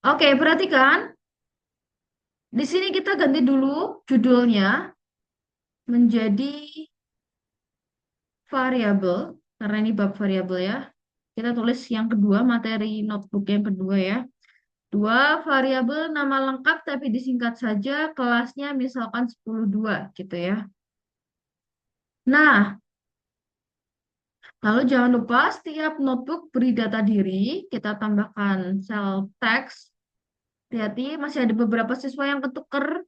Oke, perhatikan. Di sini kita ganti dulu judulnya menjadi variabel, karena ini bab variabel ya. Kita tulis yang kedua, materi notebook yang kedua ya. Dua variabel nama lengkap tapi disingkat saja, kelasnya misalkan 10-2 gitu ya. Nah, lalu jangan lupa setiap notebook beri data diri, kita tambahkan sel teks. Hati-hati, masih ada beberapa siswa yang ketuker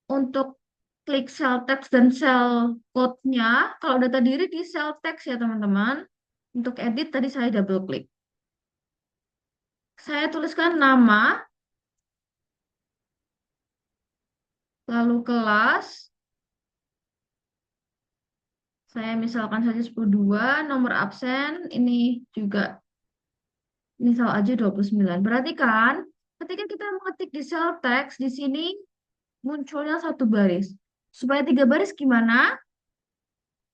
untuk klik sel teks dan sel code-nya. Kalau data diri di sel teks ya teman-teman. Untuk edit tadi saya double klik. Saya tuliskan nama, lalu kelas. Saya misalkan saja 10-2, nomor absen ini juga misal aja 29. Berarti kan ketika kita mengetik di sel teks di sini munculnya satu baris. Supaya tiga baris gimana?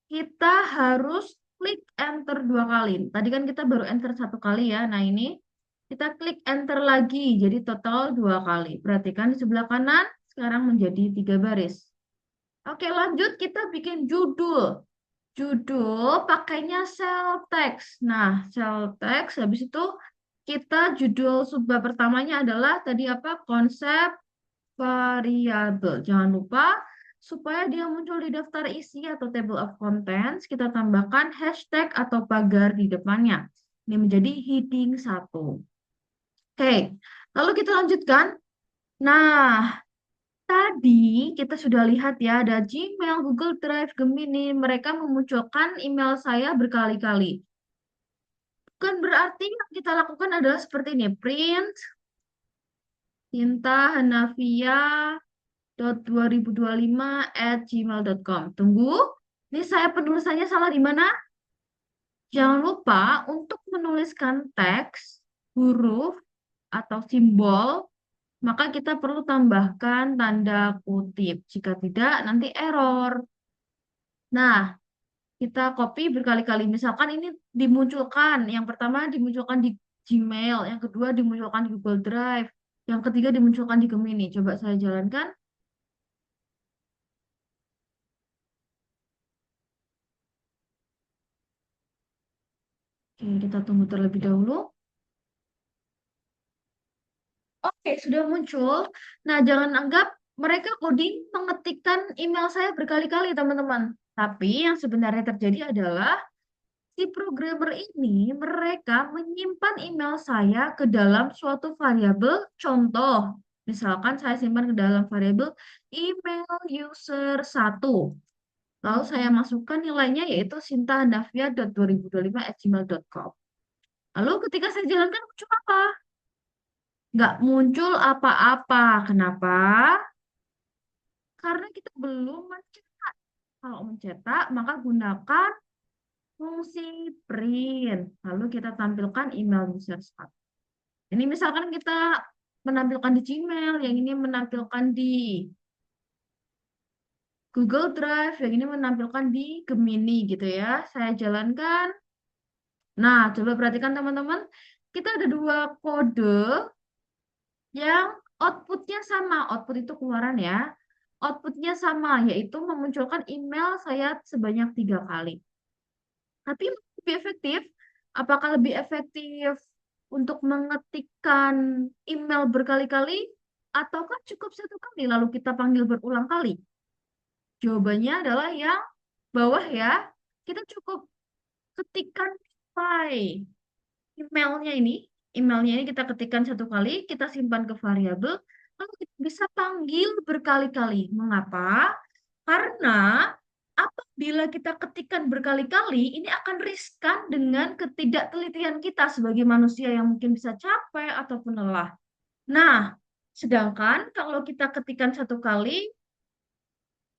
Kita harus klik enter dua kali. Tadi kan kita baru enter satu kali ya. Nah ini kita klik enter lagi. Jadi total dua kali. Perhatikan di sebelah kanan sekarang menjadi tiga baris. Oke lanjut kita bikin judul. Judul pakainya sel teks. Nah sel teks habis itu kita judul subbab pertamanya adalah tadi apa? Konsep variabel. Jangan lupa supaya dia muncul di daftar isi atau table of contents, kita tambahkan hashtag atau pagar di depannya. Ini menjadi heading 1. Oke, lalu kita lanjutkan. Nah, tadi kita sudah lihat ya, ada Gmail, Google Drive, Gemini, mereka memunculkan email saya berkali-kali. Bukan berarti yang kita lakukan adalah seperti ini, print, Tinta Hanafia 2025@gmail.com. Tunggu, ini saya penulisannya salah di mana? Jangan lupa untuk menuliskan teks, huruf, atau simbol, maka kita perlu tambahkan tanda kutip. Jika tidak, nanti error. Nah, kita copy berkali-kali. Misalkan ini dimunculkan, yang pertama dimunculkan di Gmail, yang kedua dimunculkan di Google Drive, yang ketiga dimunculkan di Gemini. Coba saya jalankan. Oke, kita tunggu terlebih dahulu. Oke, sudah muncul. Nah, jangan anggap mereka coding mengetikkan email saya berkali-kali, teman-teman. Tapi yang sebenarnya terjadi adalah si programmer ini, mereka menyimpan email saya ke dalam suatu variabel contoh. Misalkan saya simpan ke dalam variabel email user 1. Lalu saya masukkan nilainya yaitu sintahandafia.2025@gmail.com. Lalu ketika saya jalankan muncul apa? Nggak muncul apa-apa. Kenapa? Karena kita belum mencetak. Kalau mencetak, maka gunakan fungsi print. Lalu kita tampilkan email user 1. Ini misalkan kita menampilkan di Gmail, yang ini menampilkan di Google Drive, yang ini menampilkan di Gemini gitu ya. Saya jalankan. Nah, coba perhatikan teman-teman. Kita ada dua kode yang outputnya sama. Output itu keluaran ya. Outputnya sama, yaitu memunculkan email saya sebanyak 3 kali. Tapi lebih efektif, apakah lebih efektif untuk mengetikkan email berkali-kali, ataukah cukup satu kali lalu kita panggil berulang kali? Jawabannya adalah yang bawah ya. Kita cukup ketikkan file emailnya ini. Emailnya ini kita ketikkan satu kali, kita simpan ke variabel, lalu kita bisa panggil berkali-kali. Mengapa? Karena apabila kita ketikkan berkali-kali, ini akan riskan dengan ketidaktelitian kita sebagai manusia yang mungkin bisa capek ataupun lelah. Nah, sedangkan kalau kita ketikkan satu kali,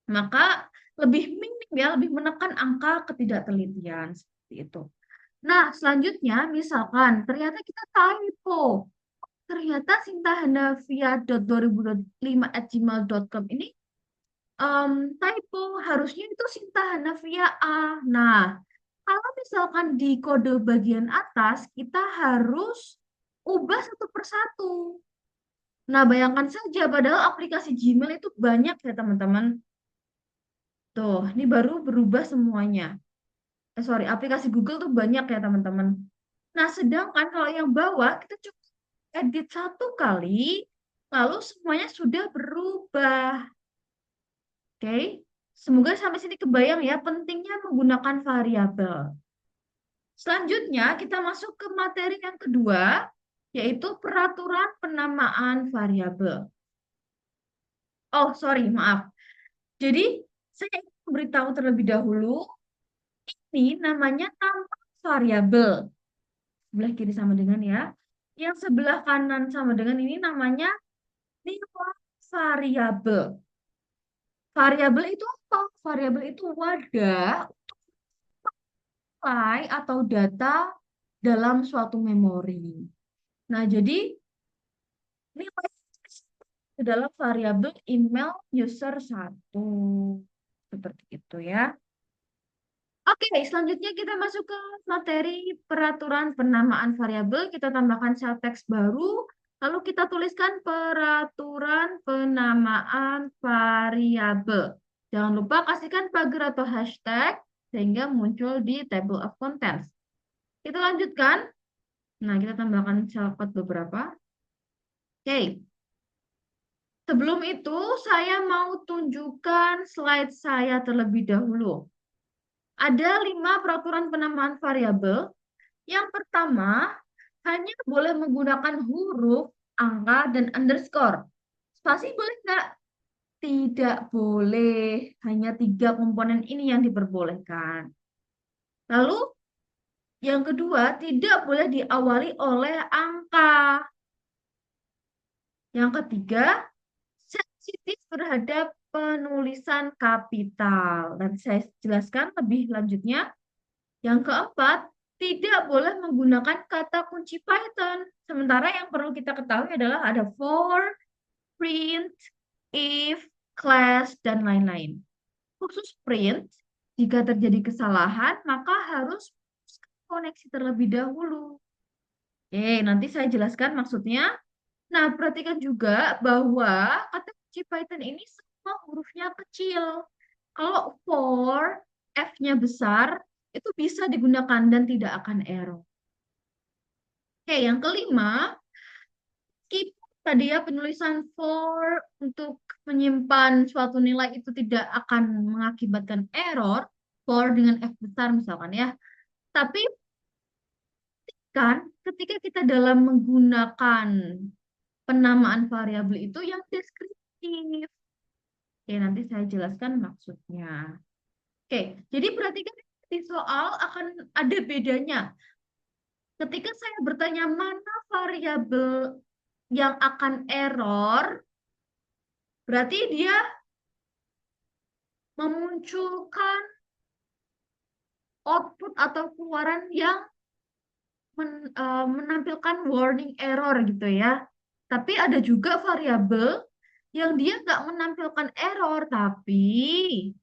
maka lebih minim ya, lebih menekan angka ketidaktelitian seperti itu. Nah, selanjutnya misalkan ternyata kita typo. Ternyata sintahanavia.2025@gmail.com ini typo harusnya itu Sinta Hanafia A. Nah, kalau misalkan di kode bagian atas kita harus ubah satu persatu. Nah, bayangkan saja, padahal aplikasi Gmail itu banyak ya teman-teman. Tuh, ini baru berubah semuanya. Sorry, aplikasi Google tuh banyak ya teman-teman. Nah, sedangkan kalau yang bawah, kita cukup edit satu kali, lalu semuanya sudah berubah. Oke, semoga sampai sini kebayang ya pentingnya menggunakan variabel. Selanjutnya, kita masuk ke materi yang kedua, yaitu peraturan penamaan variabel. Oh, sorry, maaf. Jadi, saya ingin memberitahu terlebih dahulu, ini namanya nama variabel. Sebelah kiri sama dengan ya. Yang sebelah kanan sama dengan ini namanya nilai variabel. Variabel itu apa? Variabel itu wadah nilai atau data dalam suatu memori. Nah, jadi nilai adalah variabel email user satu. Seperti itu ya. Oke, selanjutnya kita masuk ke materi peraturan penamaan variabel. Kita tambahkan sel teks baru, lalu kita tuliskan peraturan penamaan variabel. Jangan lupa kasihkan pagar atau hashtag sehingga muncul di table of contents. Kita lanjutkan. Nah, kita tambahkan sel code beberapa. Oke, sebelum itu saya mau tunjukkan slide saya terlebih dahulu. Ada 5 peraturan penamaan variabel. Yang pertama, hanya boleh menggunakan huruf, angka, dan underscore. Spasi boleh nggak? Tidak boleh. Hanya 3 komponen ini yang diperbolehkan. Lalu, yang kedua, tidak boleh diawali oleh angka. Yang ketiga, sensitif terhadap penulisan kapital. Nanti saya jelaskan lebih lanjutnya. Yang keempat, tidak boleh menggunakan kata kunci Python. Sementara yang perlu kita ketahui adalah ada for, print, if, class, dan lain-lain. Khusus print, jika terjadi kesalahan, maka harus koneksi terlebih dahulu. Oke, nanti saya jelaskan maksudnya. Nah, perhatikan juga bahwa kata kunci Python ini semua hurufnya kecil. Kalau for, F-nya besar, itu bisa digunakan dan tidak akan error. Oke, yang kelima, skip tadi ya penulisan for untuk menyimpan suatu nilai itu tidak akan mengakibatkan error, for dengan F besar misalkan ya. Tapi kan ketika kita dalam menggunakan penamaan variabel itu yang deskriptif. Oke, nanti saya jelaskan maksudnya. Oke, jadi perhatikan di soal akan ada bedanya. Ketika saya bertanya mana variabel yang akan error, berarti dia memunculkan output atau keluaran yang menampilkan warning error gitu ya. Tapi ada juga variabel yang dia nggak menampilkan error, tapi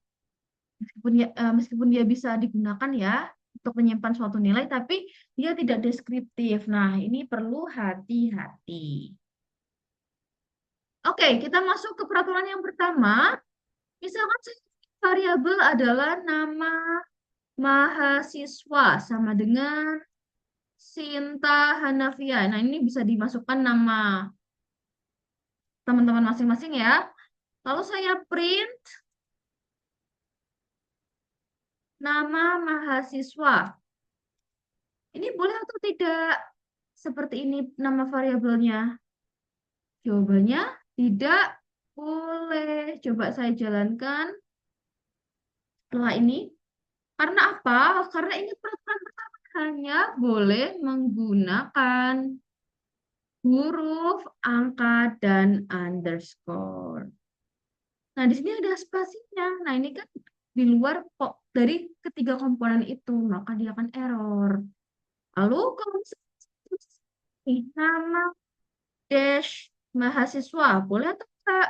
meskipun dia bisa digunakan ya untuk menyimpan suatu nilai, tapi dia tidak deskriptif. Nah, ini perlu hati-hati. Oke, kita masuk ke peraturan yang pertama. Misalkan variabel adalah nama mahasiswa sama dengan Sinta Hanafia. Nah, ini bisa dimasukkan nama teman-teman masing-masing ya. Lalu saya print nama mahasiswa. Ini boleh atau tidak? Seperti ini nama variabelnya. Jawabannya tidak boleh. Coba saya jalankan setelah ini. Karena apa? Karena ini peraturan pertama hanya boleh menggunakan huruf, angka, dan underscore. Nah, di sini ada spasinya. Nah, ini kan di luar kok dari ketiga komponen itu, maka dia akan error. Lalu kalau misalnya nama dash mahasiswa, boleh atau enggak?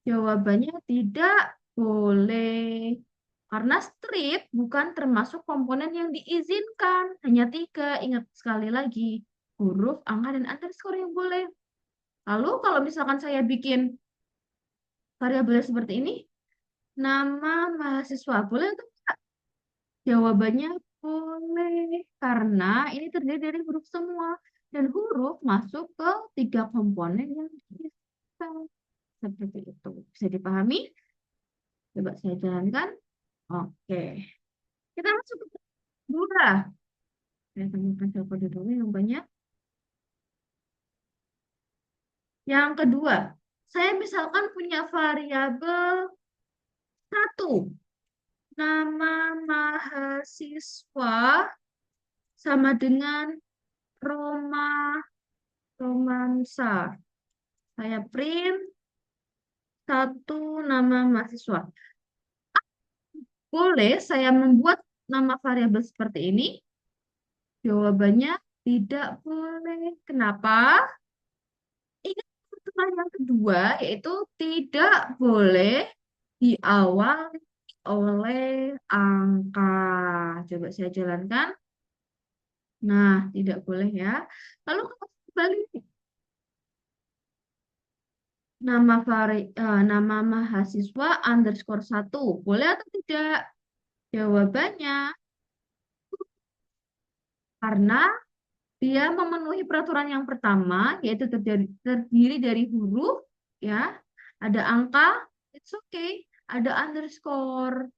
Jawabannya tidak boleh. Karena strip bukan termasuk komponen yang diizinkan. Hanya tiga, ingat sekali lagi. Huruf, angka, dan underscore yang boleh. Lalu kalau misalkan saya bikin variabel seperti ini, nama mahasiswa, boleh atau enggak? Jawabannya boleh, karena ini terdiri dari huruf semua. Dan huruf masuk ke tiga komponen yang bisa. Seperti itu. Bisa dipahami? Coba saya jalankan. Oke. Kita masuk ke kedua. Saya temukan kode dulu yang banyak. Yang kedua, saya misalkan punya variabel satu. Nama mahasiswa sama dengan Roma Romansa. Saya print satu nama mahasiswa. Boleh saya membuat nama variabel seperti ini? Jawabannya tidak boleh. Kenapa? Ingat peraturan yang kedua, yaitu tidak boleh diawali oleh angka. Coba saya jalankan. Nah, tidak boleh ya. Lalu kalau kembali nama mahasiswa underscore satu, boleh atau tidak? Jawabannya karena dia memenuhi peraturan yang pertama, yaitu terdiri dari huruf, ya, ada angka, it's okay, ada underscore.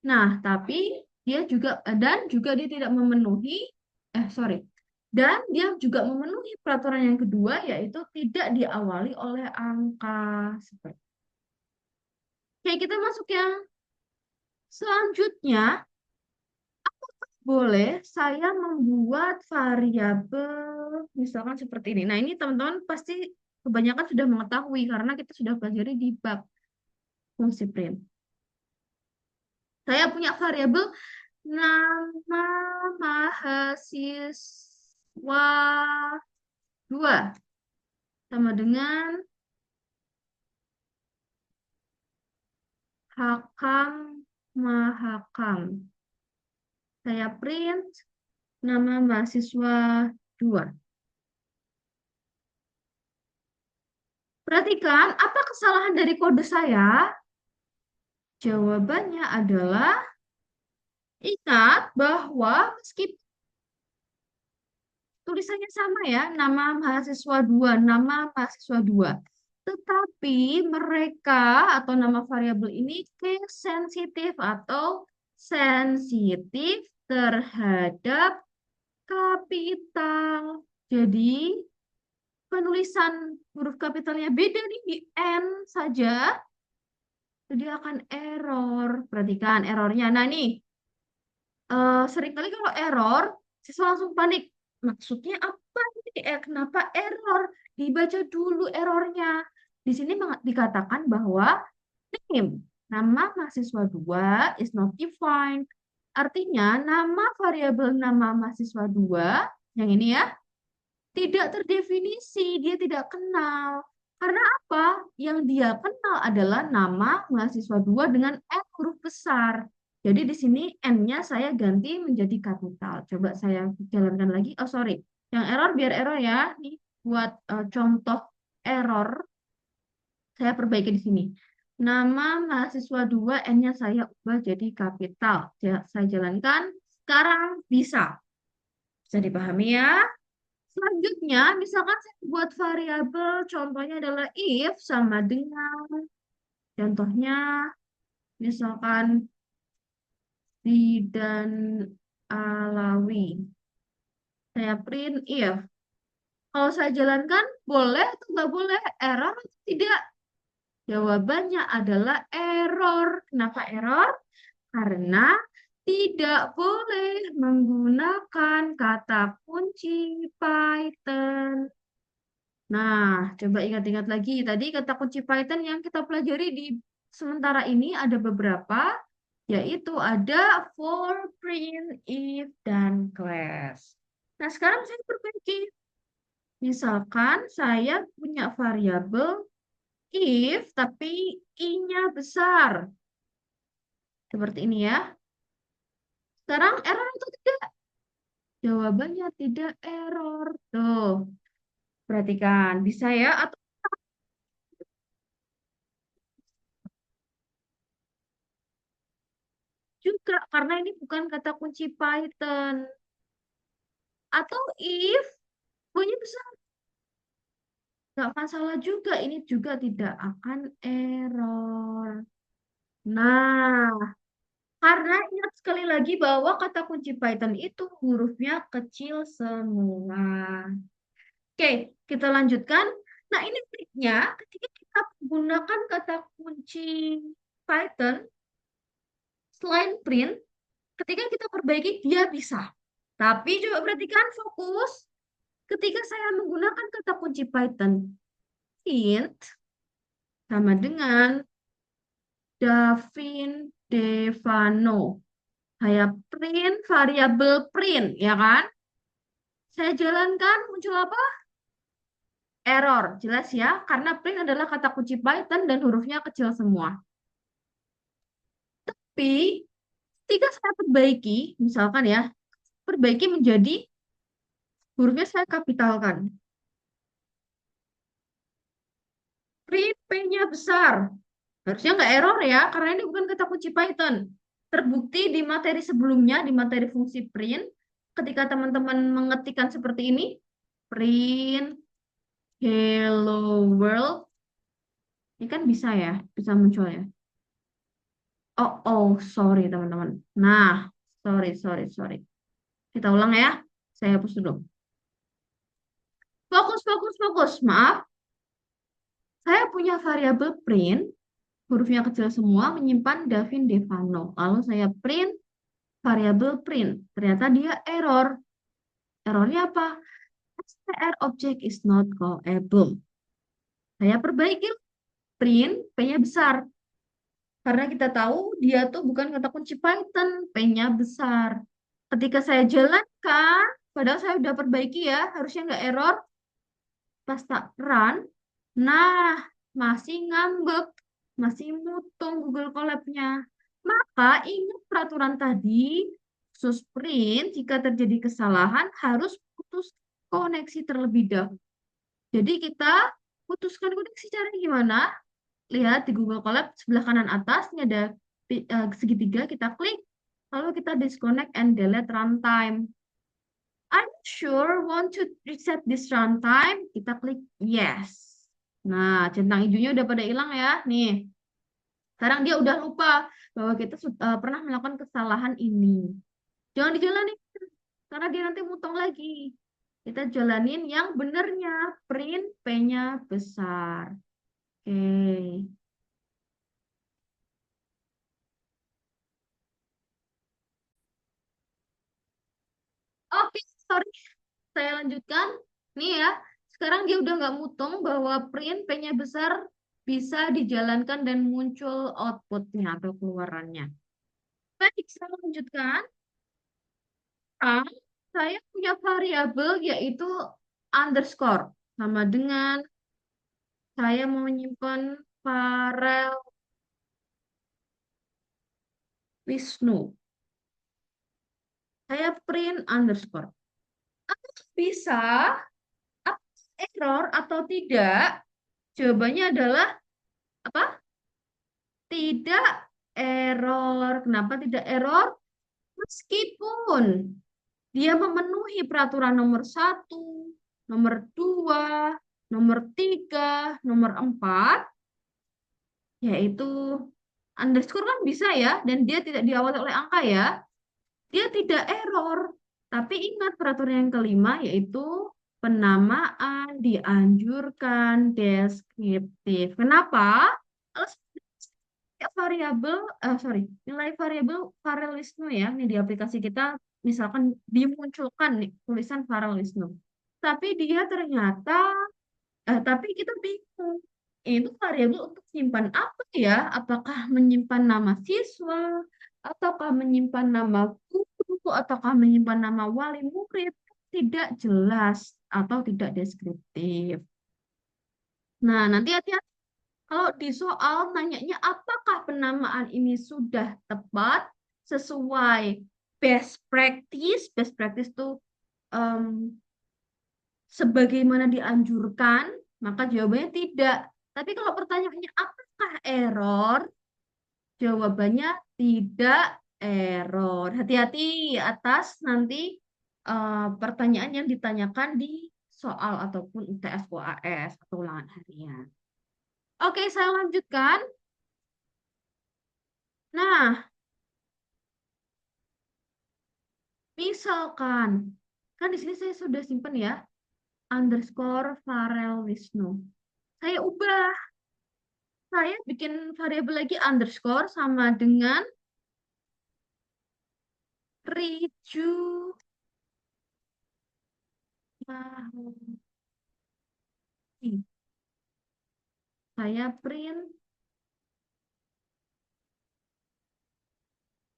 Nah, tapi dia juga dan juga dia tidak memenuhi, sorry, dan dia juga memenuhi peraturan yang kedua, yaitu tidak diawali oleh angka. Seperti. Oke, kita masuk yang selanjutnya. Boleh saya membuat variabel misalkan seperti ini. Nah, ini teman-teman pasti kebanyakan sudah mengetahui karena kita sudah pelajari di bab fungsi print. Saya punya variabel nama mahasiswa 2 sama dengan Hakam Mahakam. Saya print nama mahasiswa 2. Perhatikan, apa kesalahan dari kode saya? Jawabannya adalah ingat bahwa meskipun tulisannya sama ya, nama mahasiswa 2, nama mahasiswa 2. Tetapi mereka atau nama variabel ini case sensitif atau sensitif terhadap kapital. Jadi penulisan huruf kapitalnya beda nih di N saja, dia akan error. Perhatikan errornya. Nah nih, seringkali kalau error, siswa langsung panik. Maksudnya apa ini? Kenapa error? Dibaca dulu errornya. Di sini dikatakan bahwa name, nama mahasiswa 2 is not defined. Artinya nama variabel nama mahasiswa 2, yang ini ya, tidak terdefinisi, dia tidak kenal. Karena apa? Yang dia kenal adalah nama mahasiswa 2 dengan N huruf besar. Jadi di sini N-nya saya ganti menjadi kapital. Coba saya jalankan lagi. Oh, sorry. Yang error biar error ya. Nih, buat contoh error, saya perbaiki di sini. Nama mahasiswa 2, N-nya saya ubah jadi kapital. Saya jalankan. Sekarang bisa. Bisa dipahami ya? Selanjutnya, misalkan saya buat variabel, contohnya adalah if sama dengan, contohnya misalkan di dan Alawi. Saya print if. Kalau saya jalankan, boleh atau nggak boleh? Error atau tidak? Jawabannya adalah error. Kenapa error? Karena tidak boleh menggunakan kata kunci Python. Nah, coba ingat-ingat lagi. Tadi kata kunci Python yang kita pelajari di sementara ini ada beberapa, yaitu ada for, print, if, dan class. Nah, sekarang saya perbaiki. Misalkan saya punya variabel if, tapi i-nya besar. Seperti ini ya. Sekarang error atau tidak? Jawabannya tidak error. Tuh, perhatikan. Bisa ya? Atau juga karena ini bukan kata kunci Python. Atau if punya besar, nggak masalah juga. Ini juga tidak akan error. Nah, karena ingat sekali lagi bahwa kata kunci Python itu hurufnya kecil semua. Oke, kita lanjutkan. Nah, ini triknya ketika kita menggunakan kata kunci Python selain print, ketika kita perbaiki dia bisa. Tapi coba perhatikan fokus ketika saya menggunakan kata kunci Python int sama dengan Davin Devano. Saya print variabel print, ya kan? Saya jalankan muncul apa? Error. Jelas ya, karena print adalah kata kunci Python dan hurufnya kecil semua. Tapi ketika saya perbaiki, misalkan ya, perbaiki menjadi hurufnya saya kapitalkan. Print P-nya besar. Harusnya nggak error ya, karena ini bukan kata kunci Python. Terbukti di materi sebelumnya, di materi fungsi print, ketika teman-teman mengetikkan seperti ini, print hello world, ini kan bisa ya, bisa muncul ya. Oh, sorry teman-teman. Nah, sorry. Kita ulang ya, saya hapus dulu. Fokus. Maaf, saya punya variabel print, hurufnya kecil semua, menyimpan Davin Devano. Lalu saya print variabel print. Ternyata dia error. Errornya apa? str object is not callable. Saya perbaiki print P-nya besar. Karena kita tahu dia tuh bukan kata kunci Python, P-nya besar. Ketika saya jalankan, padahal saya udah perbaiki ya, harusnya nggak error. Pas tak run, nah masih ngambek, masih mutung Google Colab-nya. Maka ingat peraturan tadi, khusus print, jika terjadi kesalahan harus putus koneksi terlebih dahulu. Jadi kita putuskan koneksi caranya gimana? Lihat di Google Colab sebelah kanan atas, ini ada segitiga, kita klik, lalu kita disconnect and delete runtime. Are you sure want to reset this runtime? Kita klik yes. Nah, centang hijaunya udah pada hilang ya. Nih, sekarang dia udah lupa bahwa kita pernah melakukan kesalahan ini. Jangan dijalanin, karena dia nanti mutong lagi. Kita jalanin yang benernya, print P-nya besar. Oke. Oke, sorry. Saya lanjutkan. Nih ya, sekarang dia udah nggak mutung bahwa print P-nya besar bisa dijalankan dan muncul outputnya atau keluarannya. Baik, saya lanjutkan. Sekarang saya punya variabel yaitu underscore. Sama dengan saya mau menyimpan Farel Wisnu. Saya print underscore. Apakah bisa error atau tidak? Jawabannya adalah apa? Tidak error. Kenapa tidak error? Meskipun dia memenuhi peraturan nomor satu, nomor dua, nomor tiga, nomor empat, yaitu underscore kan bisa ya, dan dia tidak diawali oleh angka ya, dia tidak error. Tapi ingat peraturan yang kelima, yaitu penamaan dianjurkan deskriptif. Kenapa? Variabel, nilai variabel Farel Wisnu ya, ini di aplikasi kita misalkan dimunculkan nih tulisan Farel Wisnu. Tapi dia ternyata, tapi kita bingung. Itu variabel untuk simpan apa ya? Apakah menyimpan nama siswa, ataukah menyimpan nama guru, ataukah menyimpan nama wali murid? Tidak jelas atau tidak deskriptif. Nah, nanti hati-hati kalau di soal nanyanya apakah penamaan ini sudah tepat sesuai best practice, best practice itu em, sebagaimana dianjurkan, maka jawabannya tidak. Tapi kalau pertanyaannya apakah error, jawabannya tidak error. Hati-hati atas nanti pertanyaan yang ditanyakan di soal ataupun UTS UAS atau ulangan harian. Oke, saya lanjutkan. Nah, misalkan, kan di sini saya sudah simpan ya, underscore Farel Wisnu. Saya ubah, saya bikin variabel lagi underscore sama dengan Riju Mahmudi. Saya print,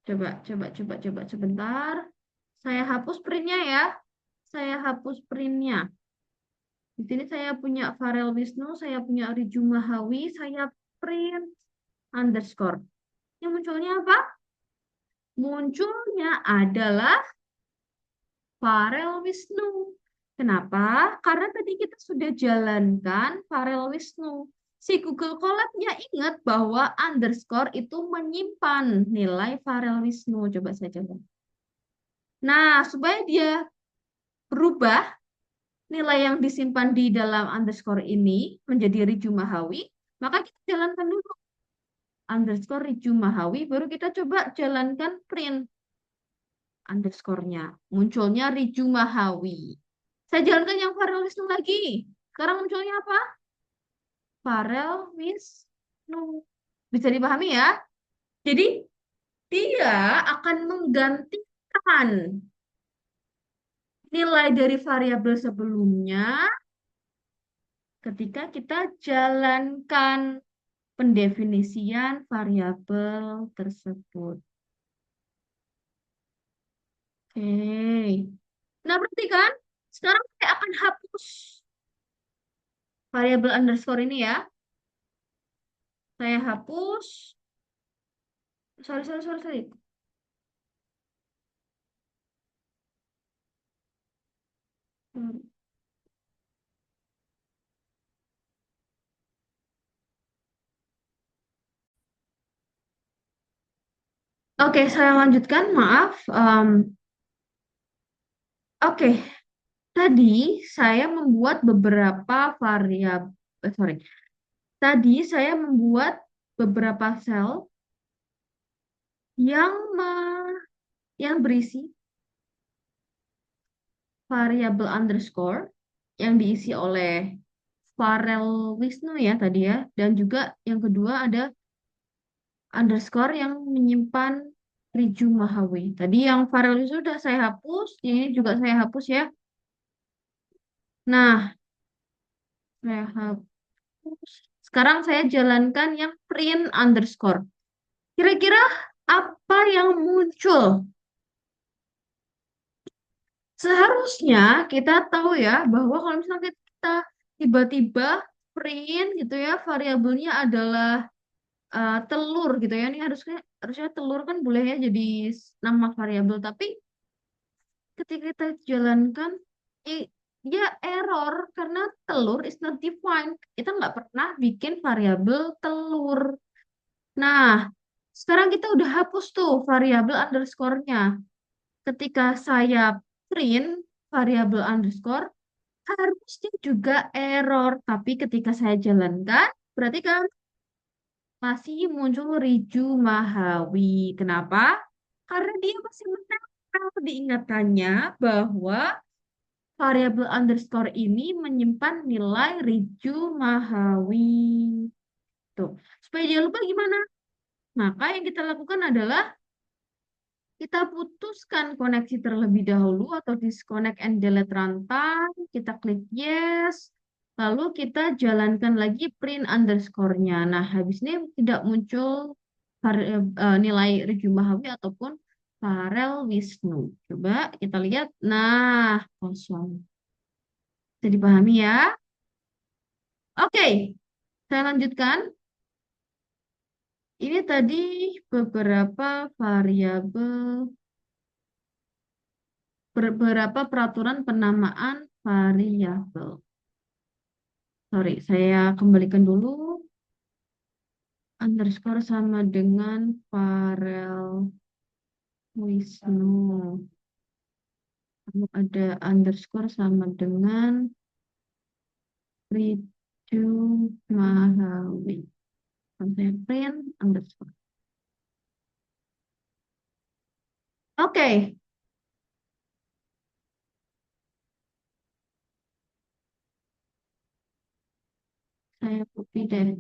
coba sebentar. Saya hapus printnya ya. Saya hapus printnya. Di sini saya punya Farel Wisnu, saya punya Riju Mahawi, saya print underscore. Yang munculnya apa? Munculnya adalah Farel Wisnu. Kenapa? Karena tadi kita sudah jalankan Farel Wisnu. Si Google Colab-nya ingat bahwa underscore itu menyimpan nilai Farel Wisnu. Coba saya coba. Nah, supaya dia berubah, nilai yang disimpan di dalam underscore ini menjadi Riju Mahawi, maka kita jalankan dulu underscore Riju Mahawi, baru kita coba jalankan print underscore-nya. Munculnya Riju Mahawi. Saya jalankan yang Farel Wisnu lagi. Sekarang munculnya apa? Farel Wisnu. Bisa dipahami ya? Jadi dia akan menggantikan nilai dari variabel sebelumnya ketika kita jalankan pendefinisian variabel tersebut. Oke. Nah, berarti kan sekarang saya akan hapus variabel underscore ini ya. Saya hapus. Sorry. Hmm. Oke, saya lanjutkan. Maaf. Oke, tadi saya membuat beberapa variabel. Sorry. Tadi saya membuat beberapa sel yang yang berisi variabel underscore yang diisi oleh Farel Wisnu ya tadi ya. Dan juga yang kedua ada underscore yang menyimpan Riju Mahawi. Tadi yang Farel Wisnu sudah saya hapus, ini juga saya hapus ya. Nah, saya hapus. Sekarang saya jalankan yang print underscore. Kira-kira apa yang muncul? Seharusnya kita tahu ya bahwa kalau misalnya kita tiba-tiba print gitu ya variabelnya adalah telur gitu ya. Ini harusnya harusnya telur kan boleh ya jadi nama variabel, tapi ketika kita jalankan i- dia error karena telur is not defined. Kita nggak pernah bikin variabel telur. Nah, sekarang kita udah hapus tuh variabel underscore-nya. Ketika saya print variabel underscore, harusnya juga error. Tapi ketika saya jalankan, berarti kan masih muncul Riju Mahawi. Kenapa? Karena dia masih menempel diingatannya bahwa variabel underscore ini menyimpan nilai Riju Mahawi. Tuh. Supaya dia lupa gimana? Maka yang kita lakukan adalah kita putuskan koneksi terlebih dahulu atau disconnect and delete runtime. Kita klik yes. Lalu kita jalankan lagi print underscore-nya. Nah, habis ini tidak muncul nilai Riju Mahawi ataupun Farel Wisnu. Coba kita lihat. Nah, kosong. Bisa dipahami ya? Oke, saya lanjutkan. Ini tadi beberapa variabel, beberapa peraturan penamaan variabel. Sorry, saya kembalikan dulu. Underscore sama dengan Farel Wisnu. Lalu ada underscore sama dengan Ritu Mahawi. Saya print underscore. Oke, saya copy deh.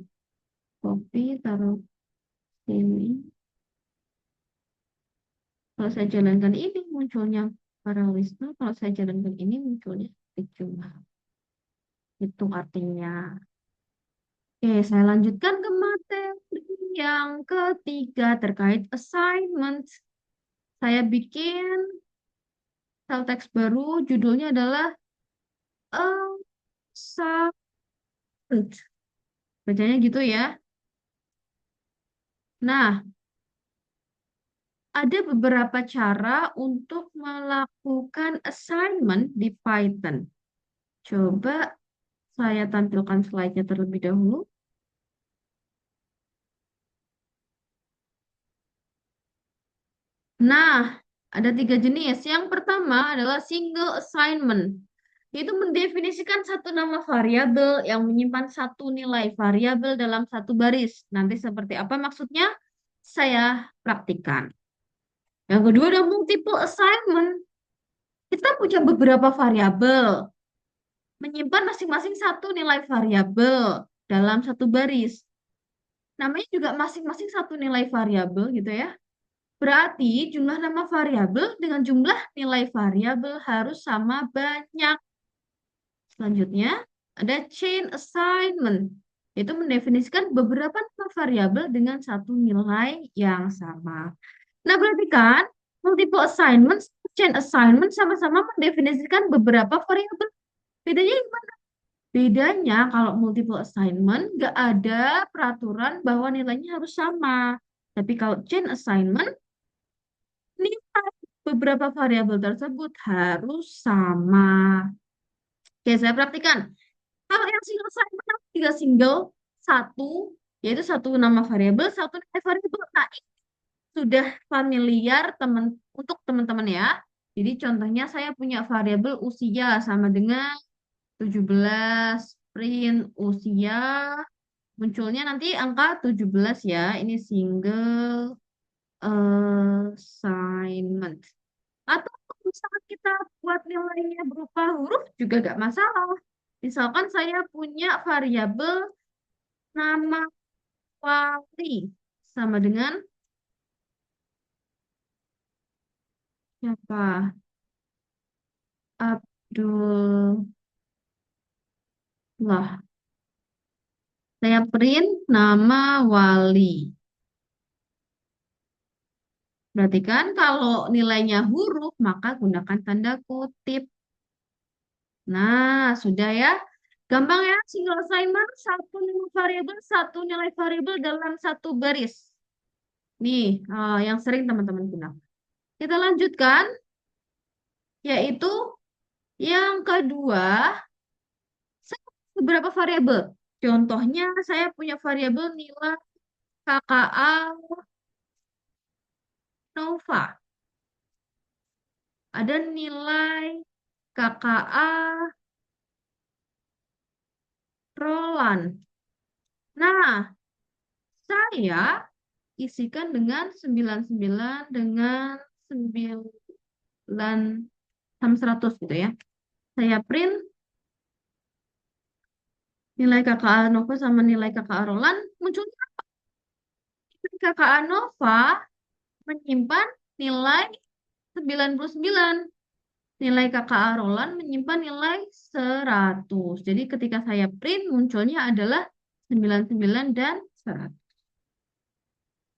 Copy, taruh sini. Kalau saya jalankan ini munculnya para Wisnu. Kalau saya jalankan ini munculnya Ritu Mahawi. Itu artinya. Oke, saya lanjutkan ke materi yang ketiga terkait assignment. Saya bikin cell text baru, judulnya adalah assignment. Bacanya gitu ya. Nah, ada beberapa cara untuk melakukan assignment di Python. Coba saya tampilkan slide-nya terlebih dahulu. Nah, ada tiga jenis. Yang pertama adalah single assignment. Itu mendefinisikan satu nama variabel yang menyimpan satu nilai variabel dalam satu baris. Nanti seperti apa maksudnya? Saya praktikkan. Yang kedua ada multiple assignment. Kita punya beberapa variabel, menyimpan masing-masing satu nilai variabel dalam satu baris. Namanya juga masing-masing satu nilai variabel gitu ya. Berarti jumlah nama variabel dengan jumlah nilai variabel harus sama banyak. Selanjutnya, ada chain assignment. Itu mendefinisikan beberapa nama variabel dengan satu nilai yang sama. Nah, berarti kan multiple assignment, chain assignment sama-sama mendefinisikan beberapa variabel. Bedanya gimana? Bedanya kalau multiple assignment nggak ada peraturan bahwa nilainya harus sama. Tapi kalau chain assignment, nilai beberapa variabel tersebut harus sama. Oke, saya praktikan. Kalau yang single assignment, tiga single, satu, yaitu satu nama variabel, satu nilai variabel. Nah, ini sudah familiar untuk teman-teman ya. Jadi contohnya saya punya variabel usia sama dengan 17, print usia, munculnya nanti angka 17 ya. Ini single assignment. Atau misalkan kita buat nilainya berupa huruf juga gak masalah. Misalkan saya punya variabel nama wali sama dengan siapa? Abdullah. Saya print nama wali. Berarti kan kalau nilainya huruf, maka gunakan tanda kutip. Nah, sudah ya. Gampang ya, single assignment, satu nilai variabel, satu nilai variabel dalam satu baris. Nih, yang sering teman-teman gunakan. Kita lanjutkan, yaitu yang kedua, saya punya beberapa variabel. Contohnya, saya punya variabel nilai KKA Nova. Ada nilai KKA Roland. Nah, saya isikan dengan 99 dengan 9 sama 100 gitu ya. Saya print nilai KKA Nova sama nilai KKA Roland. Munculnya nilai KKA Nova menyimpan nilai 99. Nilai KKA Roland menyimpan nilai 100. Jadi ketika saya print munculnya adalah 99 dan 100.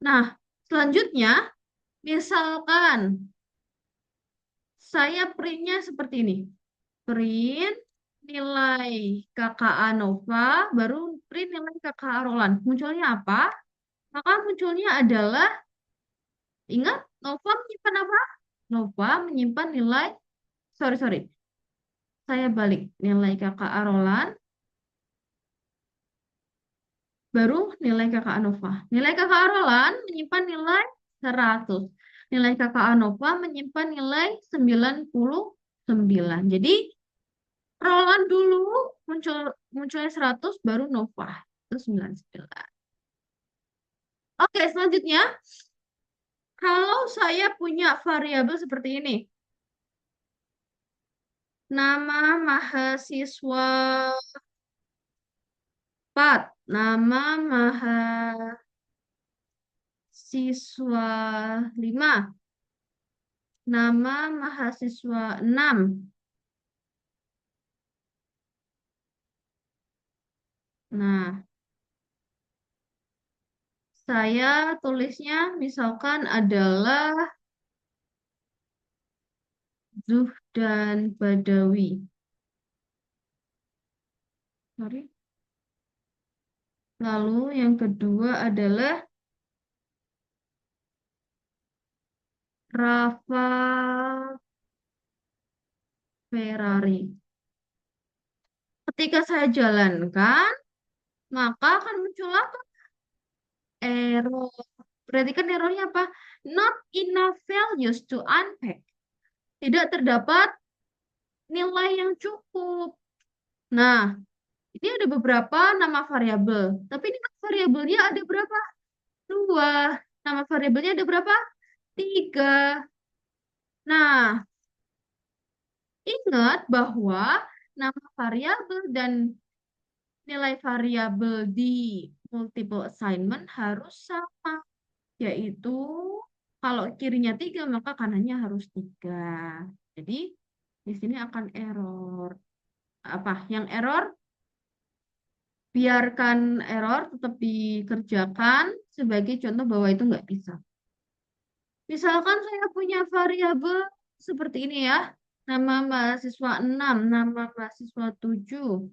Nah, selanjutnya misalkan saya printnya seperti ini. Print nilai KKA Nova, baru print nilai KKA Roland. Munculnya apa? Maka munculnya adalah, ingat, Nova menyimpan apa? Nova menyimpan nilai, sorry. Saya balik nilai KKA Roland, baru nilai KKA Nova. Nilai KKA Roland menyimpan nilai 100. Nilai kakak Anova menyimpan nilai 99. Jadi, roll dulu, munculnya 100, baru Nova. Itu 99. Oke, selanjutnya, kalau saya punya variabel seperti ini. Nama mahasiswa 4, nama mahasiswa 5, nama mahasiswa 6. Nah, saya tulisnya misalkan adalah Zuh dan Badawi. Sorry. Lalu yang kedua adalah Rafa Ferrari. Ketika saya jalankan, maka akan muncul apa? Error. Berarti kan errornya apa? Not enough values to unpack. Tidak terdapat nilai yang cukup. Nah, ini ada beberapa nama variabel. Tapi ini variabelnya ada berapa? Dua. Nama variabelnya ada berapa? Tiga. Nah, ingat bahwa nama variabel dan nilai variabel di multiple assignment harus sama, yaitu kalau kirinya 3 maka kanannya harus 3. Jadi di sini akan error. Apa? Yang error? Biarkan error tetap dikerjakan sebagai contoh bahwa itu nggak bisa. Misalkan saya punya variabel seperti ini ya. Nama mahasiswa 6, nama mahasiswa 7.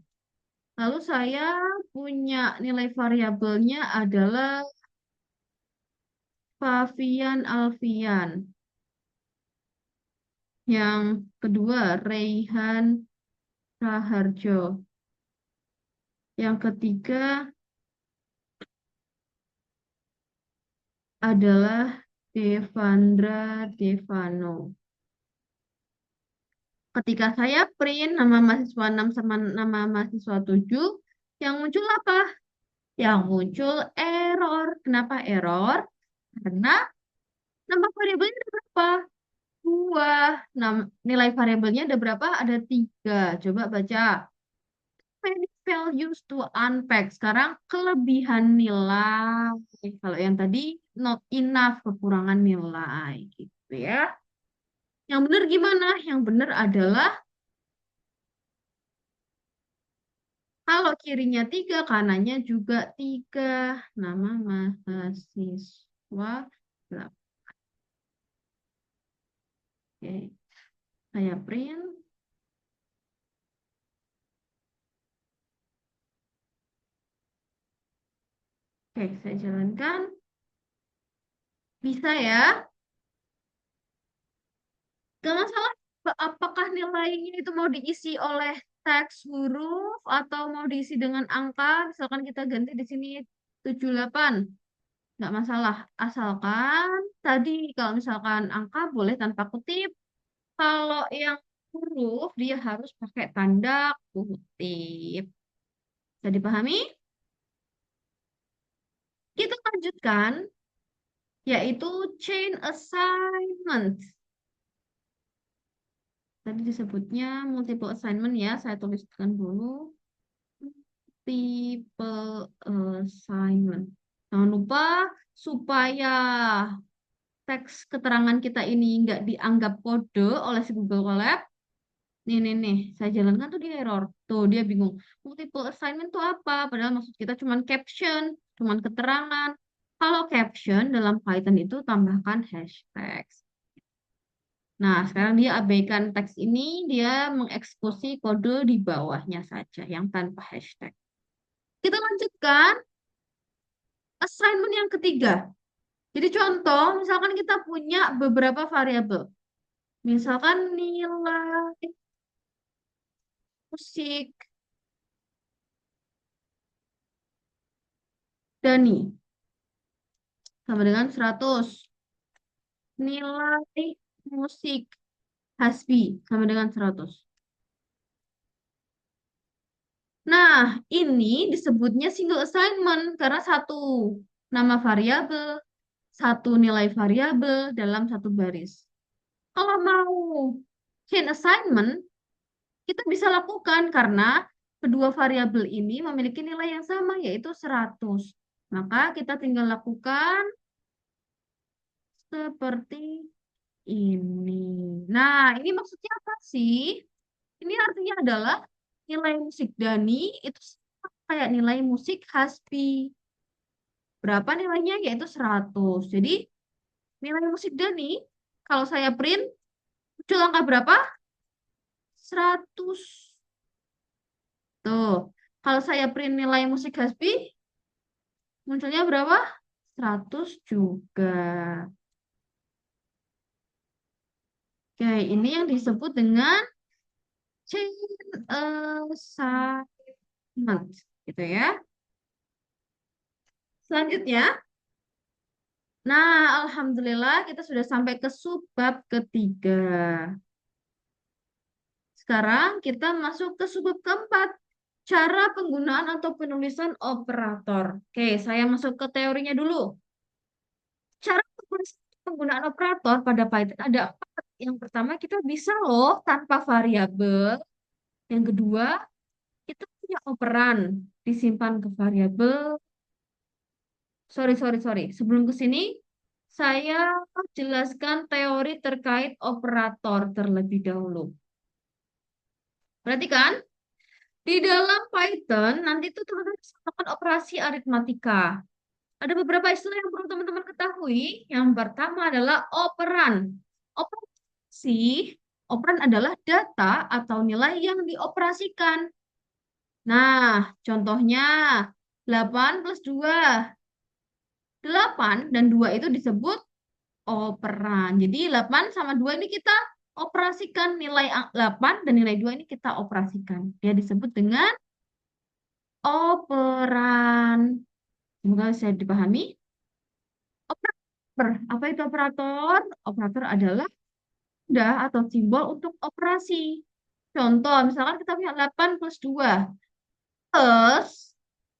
Lalu saya punya nilai variabelnya adalah Fabian Alfian. Yang kedua, Raihan Raharjo. Yang ketiga adalah Devandra Devano. Ketika saya print nama mahasiswa 6 sama nama mahasiswa 7, yang muncul apa? Yang muncul error. Kenapa error? Karena nama variabelnya ada berapa? Dua. Nilai variabelnya ada berapa? Ada 3. Coba baca. Many values to unpack. Sekarang kelebihan nilai. Kalau yang tadi not enough, kekurangan nilai. Gitu ya. Yang benar gimana? Yang benar adalah kalau kirinya 3, kanannya juga 3. Nama mahasiswa 8. Oke, saya print. Oke, saya jalankan. Bisa ya? Gak masalah. Apakah nilainya itu mau diisi oleh teks huruf atau mau diisi dengan angka? Misalkan kita ganti di sini 78. Nggak masalah. Asalkan tadi kalau misalkan angka boleh tanpa kutip. Kalau yang huruf dia harus pakai tanda kutip. Bisa dipahami? Kita lanjutkan, yaitu chain assignment. Tadi disebutnya multiple assignment ya, saya tuliskan dulu. Multiple assignment. Jangan lupa supaya teks keterangan kita ini nggak dianggap kode oleh si Google Colab. Nih, saya jalankan tuh dia error. Tuh, dia bingung. Multiple assignment tuh apa? Padahal maksud kita cuman caption, cuman keterangan. Kalau caption dalam Python itu tambahkan hashtag. Nah, sekarang dia abaikan teks ini, dia mengeksekusi kode di bawahnya saja yang tanpa hashtag. Kita lanjutkan assignment yang ketiga. Jadi contoh, misalkan kita punya beberapa variabel. Misalkan nilai musik Dani sama dengan 100. Nilai musik Hasbi sama dengan 100. Nah, ini disebutnya single assignment karena satu nama variabel, satu nilai variabel dalam satu baris. Kalau mau chain assignment, kita bisa lakukan karena kedua variabel ini memiliki nilai yang sama, yaitu 100. Maka kita tinggal lakukan seperti ini. Nah, ini maksudnya apa sih? Ini artinya adalah nilai musik Dani itu sama kayak nilai musik Hasbi. Berapa nilainya? Yaitu 100. Jadi, nilai musik Dani, kalau saya print, muncul angka berapa? 100. Tuh. Kalau saya print nilai musik Hasbi, munculnya berapa? 100 juga. Oke, ini yang disebut dengan chain assignment. Gitu ya. Selanjutnya, nah, alhamdulillah kita sudah sampai ke subbab ketiga. Sekarang kita masuk ke subbab keempat. Cara penggunaan atau penulisan operator. Oke, saya masuk ke teorinya dulu. Cara penggunaan operator pada Python ada empat. Yang pertama, kita bisa loh tanpa variabel. Yang kedua, kita punya operan disimpan ke variabel. Sorry, sorry, sorry. Sebelum ke sini, saya jelaskan teori terkait operator terlebih dahulu. Perhatikan, di dalam Python nanti tuh teman-teman bisa melakukan operasi aritmatika. Ada beberapa istilah yang perlu teman-teman ketahui. Yang pertama adalah operan. Operasi, operan adalah data atau nilai yang dioperasikan. Nah, contohnya 8 plus 2. 8 dan 2 itu disebut operan. Jadi 8 sama 2 ini kita operasikan nilai 8 dan nilai 2 ini kita operasikan. Dia disebut dengan operan. Semoga bisa dipahami. Operator. Apa itu operator? Operator adalah tanda atau simbol untuk operasi. Contoh, misalkan kita punya 8 plus 2 plus,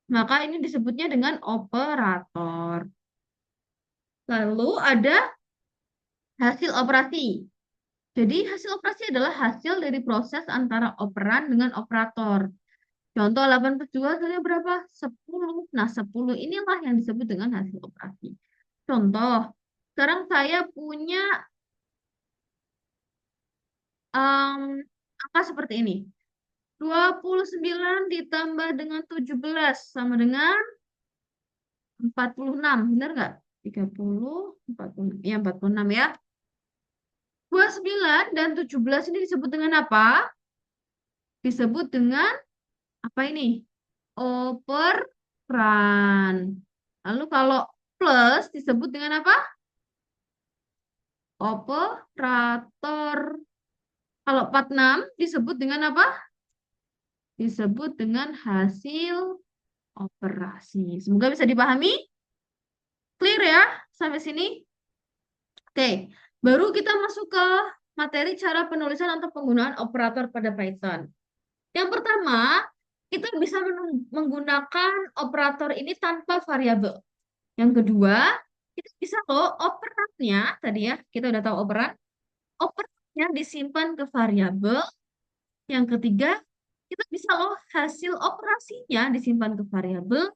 maka ini disebutnya dengan operator. Lalu ada hasil operasi. Jadi hasil operasi adalah hasil dari proses antara operan dengan operator. Contoh 8 plus 2 hasilnya berapa? 10. Nah, 10 inilah yang disebut dengan hasil operasi. Contoh, sekarang saya punya em, angka seperti ini. 29 ditambah dengan 17 sama dengan 46. Benar nggak? 30, 46. Ya, 46 ya. 29 dan 17 ini disebut dengan apa? Disebut dengan apa ini? Operan. Lalu kalau plus disebut dengan apa? Operator. Kalau 46 disebut dengan apa? Disebut dengan hasil operasi. Semoga bisa dipahami. Clear ya sampai sini? Oke, baru kita masuk ke materi cara penulisan atau penggunaan operator pada Python. Yang pertama, kita bisa menggunakan operator ini tanpa variabel. Yang kedua, kita bisa loh operannya, tadi ya, kita udah tahu operan. Operannya disimpan ke variabel. Yang ketiga, kita bisa loh hasil operasinya disimpan ke variabel.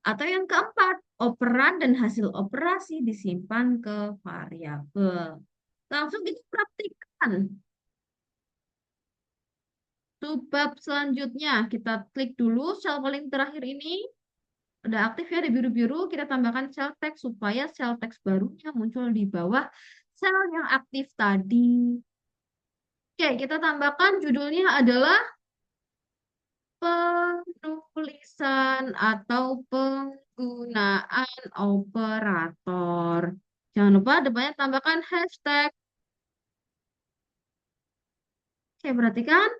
Atau yang keempat, operan dan hasil operasi disimpan ke variabel. Langsung kita praktikkan. Tuh bab selanjutnya, kita klik dulu sel paling terakhir ini. Udah aktif ya di biru-biru, kita tambahkan sel teks supaya sel teks barunya muncul di bawah sel yang aktif tadi. Oke, kita tambahkan judulnya adalah penulisan atau penggunaan operator. Jangan lupa depannya tambahkan hashtag. Oke, perhatikan.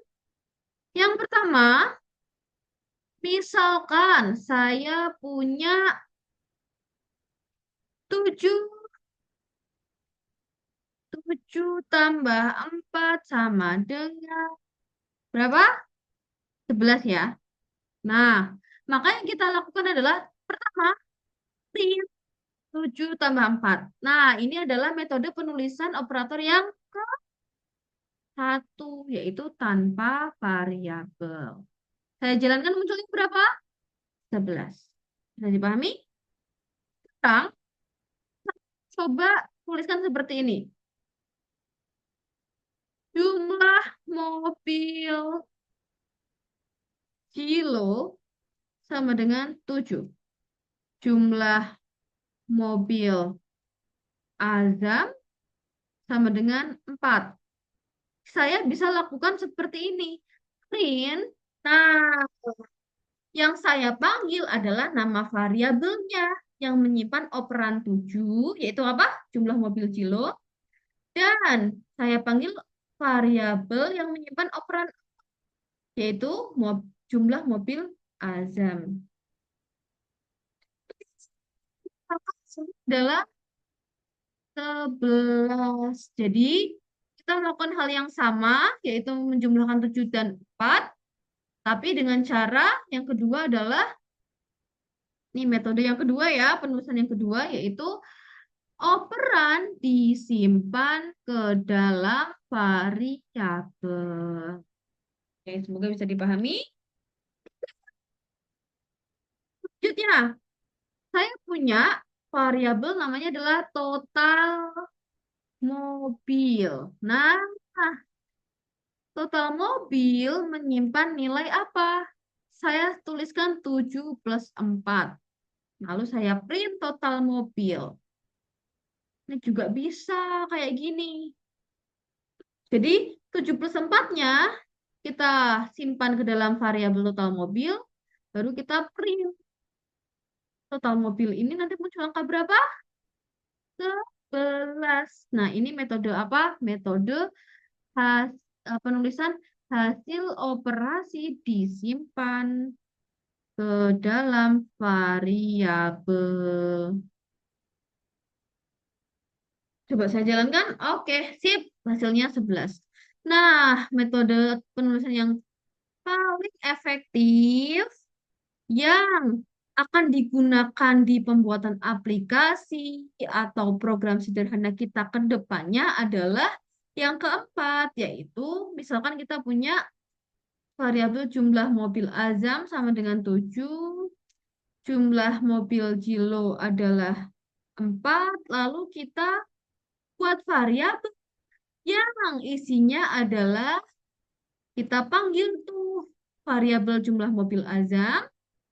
Yang pertama, misalkan saya punya 7 7 tambah 4 sama dengan berapa? 11 ya. Nah, maka yang kita lakukan adalah pertama, print 7 tambah 4. Nah, ini adalah metode penulisan operator yang satu, yaitu tanpa variabel. Saya jalankan munculnya berapa? 11. Bisa dipahami? Sekarang, coba tuliskan seperti ini. Jumlah mobil kilo sama dengan 7. Jumlah mobil azam sama dengan 4. Saya bisa lakukan seperti ini. Print. Nah, yang saya panggil adalah nama variabelnya yang menyimpan operan 7, yaitu apa? Jumlah mobil kilo. Dan saya panggil variabel yang menyimpan operan, yaitu jumlah mobil azam. Adalah 11. Jadi, kita melakukan hal yang sama, yaitu menjumlahkan 7 dan 4. Tapi dengan cara yang kedua adalah, ini metode yang kedua ya, penulisan yang kedua, yaitu operan disimpan ke dalam variabel. Oke, semoga bisa dipahami. Selanjutnya, saya punya variabel namanya adalah total mobil. Nah, total mobil menyimpan nilai apa? Saya tuliskan 7 plus 4. Lalu saya print total mobil. Ini juga bisa kayak gini. Jadi 7 plus 4-nya kita simpan ke dalam variabel total mobil, baru kita print. Total mobil ini nanti muncul angka berapa? 11. Nah, ini metode apa? Metode penulisan hasil operasi disimpan ke dalam variabel. Coba saya jalankan. Oke, sip. Hasilnya 11. Nah, metode penulisan yang paling efektif yang akan digunakan di pembuatan aplikasi atau program sederhana kita ke depannya adalah yang keempat, yaitu misalkan kita punya variabel jumlah mobil azam sama dengan 7, jumlah mobil Jilo adalah 4, lalu kita buat variabel yang isinya adalah kita panggil tuh variabel jumlah mobil azam,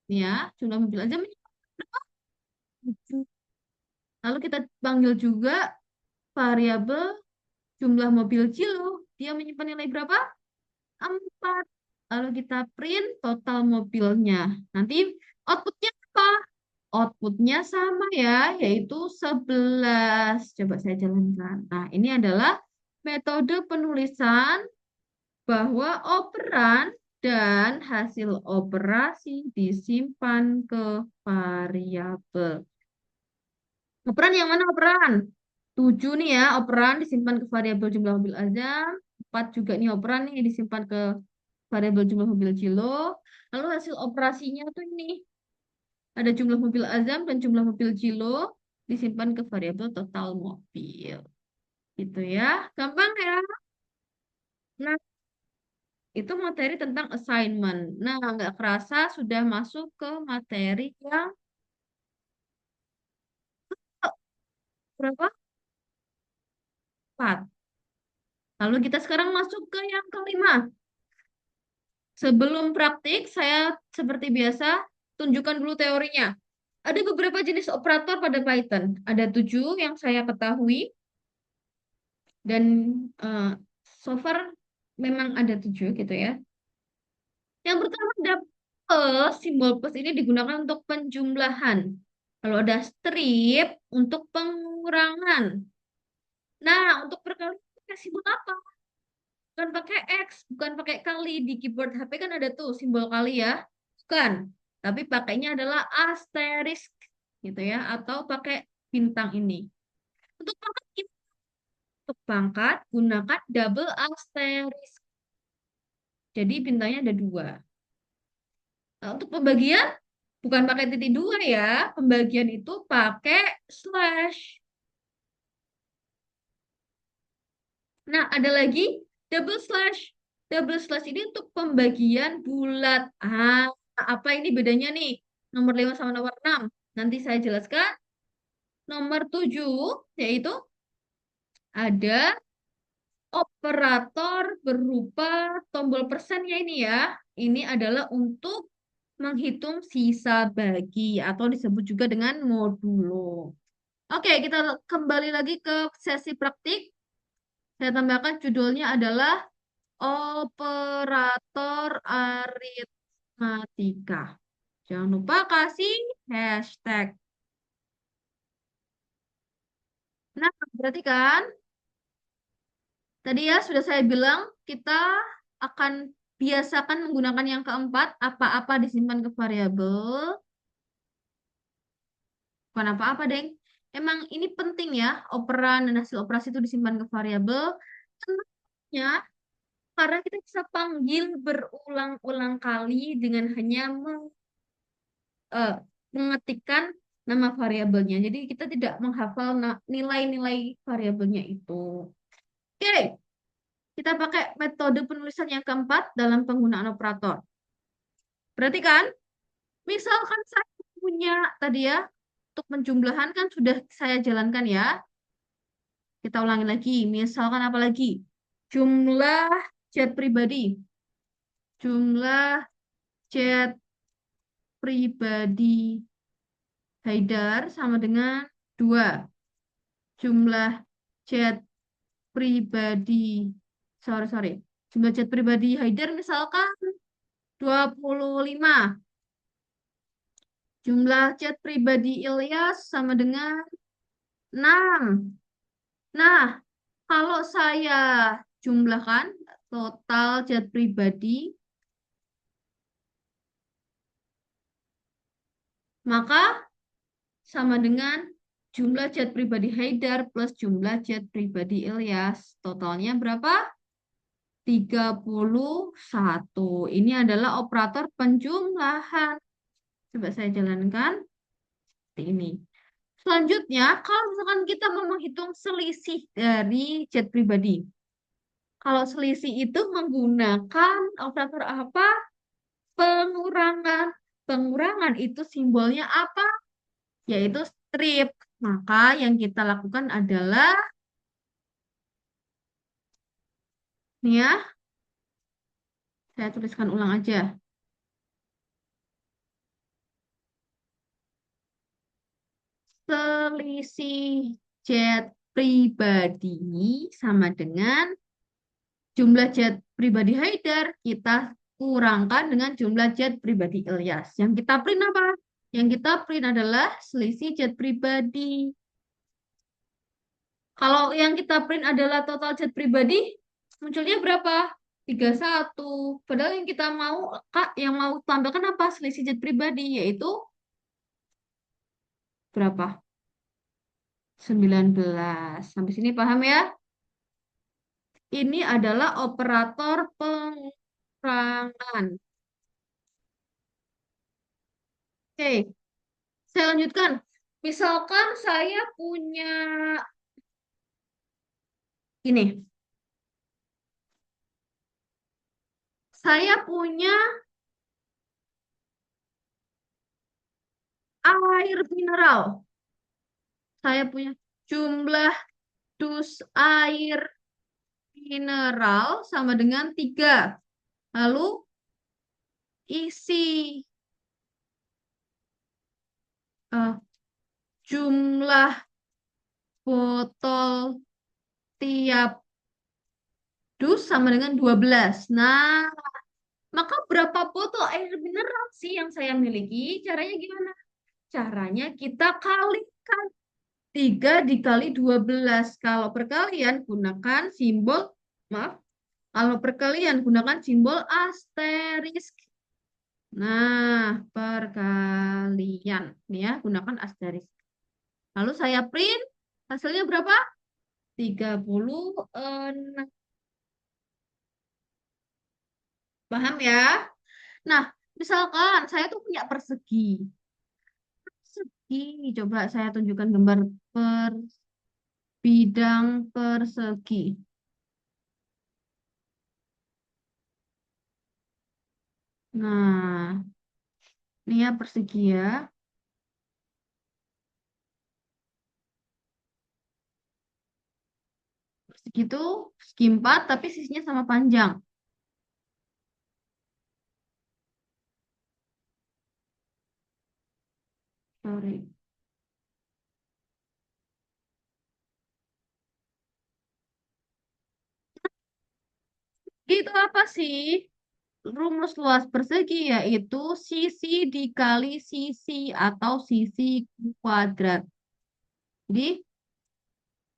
ya, jumlah mobil azam berapa? 7. Lalu kita panggil juga variabel jumlah mobil kilo. Dia menyimpan nilai berapa? 4. Lalu kita print total mobilnya. Nanti outputnya apa? Outputnya sama ya, yaitu 11. Coba saya jalankan. Nah, ini adalah metode penulisan bahwa operan dan hasil operasi disimpan ke variabel. Operan yang mana operan? 7 nih ya, operan disimpan ke variabel jumlah mobil azam. 4 juga nih operan nih disimpan ke variabel jumlah mobil kilo. Lalu hasil operasinya tuh ini. Ada jumlah mobil azam dan jumlah mobil kilo disimpan ke variabel total mobil. Gitu ya. Gampang ya. Nah, itu materi tentang assignment. Nah, nggak kerasa sudah masuk ke materi yang berapa? 4. Lalu kita sekarang masuk ke yang kelima. Sebelum praktik, saya seperti biasa tunjukkan dulu teorinya. Ada beberapa jenis operator pada Python. Ada 7 yang saya ketahui. Dan eh, so far memang ada 7 gitu ya. Yang pertama ada plus. Simbol plus ini digunakan untuk penjumlahan. Kalau ada strip untuk pengurangan. Nah, untuk perkalian pakai simbol apa? Bukan pakai X, bukan pakai kali. Di keyboard HP kan ada tuh simbol kali ya. Bukan. Tapi pakainya adalah asterisk gitu ya. Atau pakai bintang ini. Untuk pangkat pangkat, gunakan double asterisk. Jadi bintangnya ada 2. Nah, untuk pembagian, bukan pakai titik 2 ya. Pembagian itu pakai slash. Nah, ada lagi double slash. Double slash ini untuk pembagian bulat. Apa ini bedanya nih? Nomor 5 sama nomor 6. Nanti saya jelaskan. Nomor 7 yaitu ada operator berupa tombol persen ya ini ya. Ini adalah untuk menghitung sisa bagi atau disebut juga dengan modulo. Oke, kita kembali lagi ke sesi praktik. Saya tambahkan judulnya adalah operator aritmatika. Jangan lupa kasih hashtag. Nah, berarti kan tadi ya sudah saya bilang kita akan biasakan menggunakan yang keempat, apa-apa disimpan ke variabel. Bukan apa-apa, Deng. Emang ini penting ya, operan dan hasil operasi itu disimpan ke variabel. Kenapa? Karena kita bisa panggil berulang-ulang kali dengan hanya eh, mengetikkan nama variabelnya. Jadi kita tidak menghafal nilai-nilai variabelnya itu. Oke, kita pakai metode penulisan yang keempat dalam penggunaan operator. Berarti kan, misalkan saya punya tadi ya, untuk penjumlahan kan sudah saya jalankan ya. Kita ulangi lagi. Misalkan apa lagi? Jumlah chat pribadi. Jumlah chat pribadi Haidar sama dengan 2. Jumlah chat pribadi, sorry. Jumlah chat pribadi Haidar misalkan 25. Jumlah chat pribadi Ilyas sama dengan 6. Nah, kalau saya jumlahkan total chat pribadi, maka sama dengan jumlah chat pribadi Haidar plus jumlah chat pribadi Ilyas. Totalnya berapa? 31. Ini adalah operator penjumlahan. Coba saya jalankan seperti ini. Selanjutnya, kalau misalkan kita mau menghitung selisih dari chat pribadi. Kalau selisih itu menggunakan operator apa? Pengurangan. Pengurangan itu simbolnya apa? Yaitu strip. Maka yang kita lakukan adalah, nih ya, saya tuliskan ulang aja. Selisih chat pribadi sama dengan jumlah chat pribadi Haidar kita kurangkan dengan jumlah chat pribadi Ilyas. Yang kita print apa? Yang kita print adalah selisih chat pribadi. Kalau yang kita print adalah total chat pribadi, munculnya berapa? 31. Padahal yang kita mau, Kak, yang mau tambahkan apa? Selisih chat pribadi, yaitu berapa? 19. Sampai sini paham ya? Ini adalah operator pengurangan. Oke, saya lanjutkan. Misalkan saya punya ini, saya punya air mineral. Saya punya jumlah dus air mineral sama dengan 3. Lalu isi eh, jumlah botol tiap dus sama dengan 12. Nah, maka berapa botol air mineral sih yang saya miliki? Caranya gimana? Caranya kita kalikan 3 dikali 12. Kalau perkalian gunakan simbol, maaf, kalau perkalian gunakan simbol asterisk. Nah, perkalian. Nih ya, gunakan asterisk. Lalu saya print, hasilnya berapa? 36. Paham ya? Nah, misalkan saya tuh punya persegi. Persegi, coba saya tunjukkan gambar per bidang persegi. Nah, ini ya persegi ya. Persegi itu segi 4 tapi sisinya sama panjang. Sorry. Itu apa sih? Rumus luas persegi yaitu sisi dikali sisi atau sisi kuadrat. Jadi,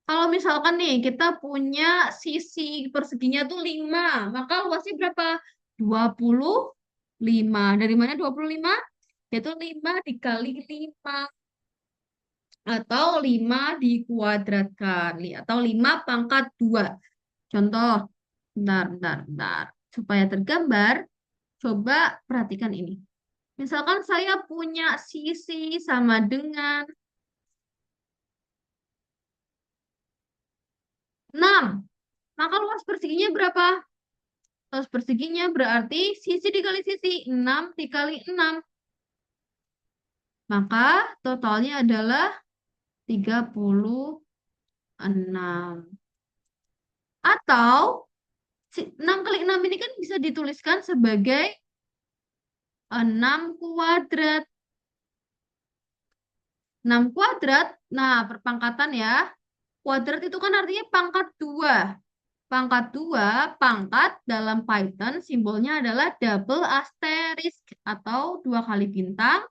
kalau misalkan nih kita punya sisi perseginya tuh 5, maka luasnya berapa? 25. Dari mana 25? Yaitu 5 dikali 5 atau 5 dikuadratkan atau 5 pangkat 2. Contoh, bentar. Supaya tergambar, coba perhatikan ini. Misalkan saya punya sisi sama dengan 6, maka luas perseginya berapa? Luas perseginya berarti sisi dikali sisi, 6 dikali 6. Maka totalnya adalah 36. Atau 6 kali 6 ini kan bisa dituliskan sebagai 6 kuadrat. 6 kuadrat, nah perpangkatan ya. Kuadrat itu kan artinya pangkat 2. Pangkat 2, pangkat dalam Python simbolnya adalah double asterisk atau 2 kali bintang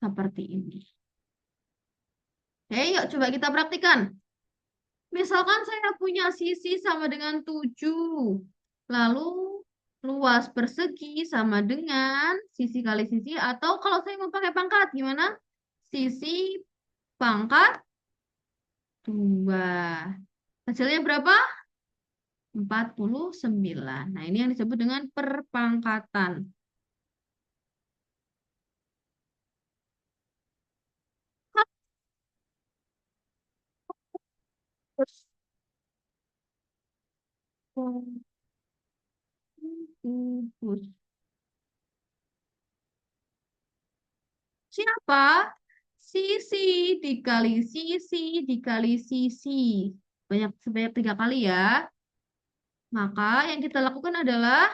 seperti ini. Oke, yuk coba kita praktikan. Misalkan saya punya sisi sama dengan 7. Lalu luas persegi sama dengan sisi kali sisi atau kalau saya mau pakai pangkat gimana? Sisi pangkat 2. Hasilnya berapa? 49. Nah, ini yang disebut dengan perpangkatan. Terus, kubus. Siapa? Sisi dikali sisi dikali sisi. Sebanyak 3 kali ya. Maka yang kita lakukan adalah,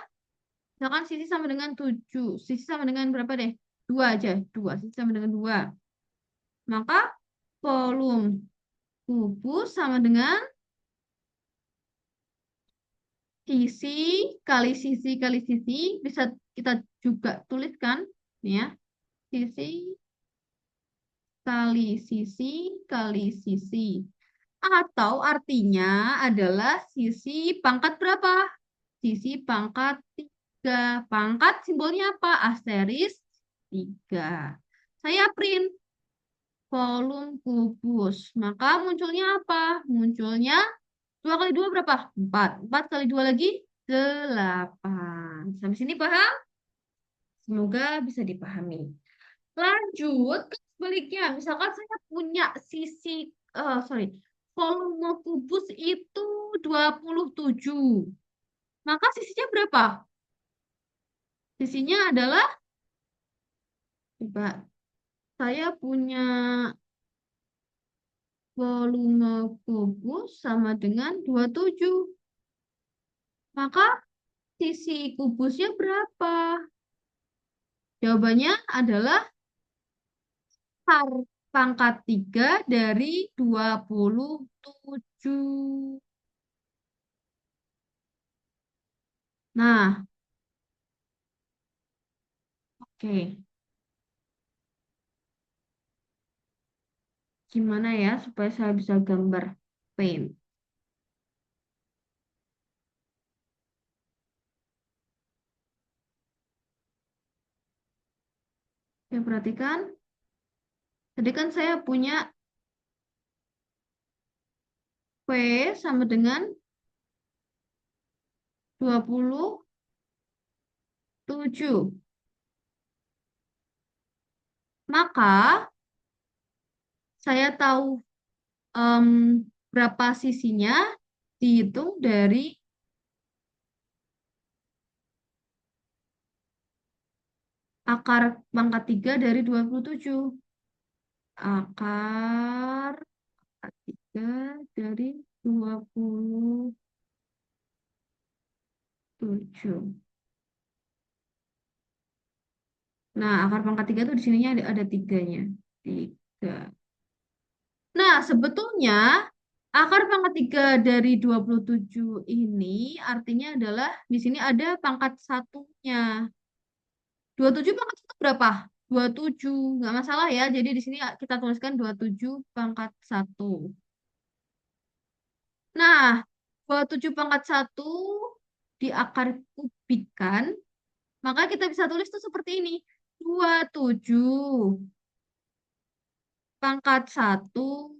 misalkan sisi sama dengan 7. Sisi sama dengan berapa deh? 2 aja. 2. Sisi sama dengan 2. Maka volume kubus sama dengan sisi kali sisi kali sisi. Bisa kita juga tuliskan. Nih ya. Sisi kali sisi kali sisi. Atau artinya adalah sisi pangkat berapa? Sisi pangkat 3. Pangkat simbolnya apa? Asteris 3. Saya print volume kubus. Maka munculnya apa? Munculnya 2 kali 2 berapa? 4. 4 kali 2 lagi 8. Sampai sini paham? Semoga bisa dipahami. Lanjut ke sebaliknya. Misalkan saya punya sorry, volume kubus itu 27. Maka sisinya berapa? Sisinya adalah, coba, saya punya volume kubus sama dengan 27. Maka sisi kubusnya berapa? Jawabannya adalah pangkat 3 dari 27. Nah, oke. Gimana ya supaya saya bisa gambar paint? Ya, perhatikan. Tadi kan saya punya sama dengan 27. Maka saya tahu em, berapa sisinya dihitung dari akar pangkat 3 dari 27. Akar pangkat 3 dari 27. Nah, akar pangkat 3 tuh di sininya ada tiganya. 3. Nah, sebetulnya akar pangkat 3 dari 27 ini artinya adalah di sini ada pangkat satunya. 27 pangkat satu berapa? 27. Nggak masalah ya. Jadi di sini kita tuliskan 27 pangkat satu. Nah, 27 pangkat satu di akar kubikan, maka kita bisa tulis tuh seperti ini. 27 pangkat satu.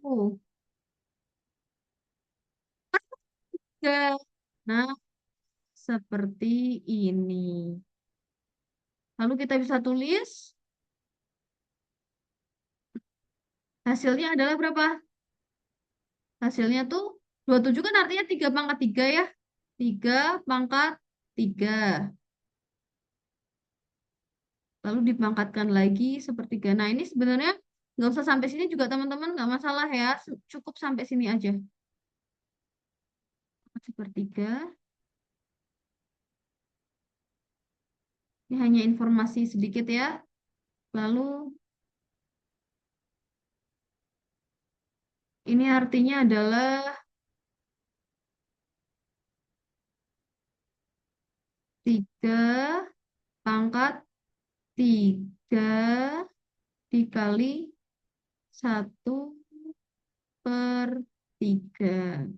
Nah, seperti ini. Lalu kita bisa tulis hasilnya adalah berapa? Hasilnya tuh 27 kan artinya 3 pangkat 3 ya. 3 pangkat 3. Lalu dipangkatkan lagi sepertiga. Nah, ini sebenarnya nggak usah sampai sini juga teman-teman, nggak masalah ya. Cukup sampai sini aja. Sepertiga. Ini hanya informasi sedikit ya. Lalu ini artinya adalah 3 pangkat 3 dikali 1/3.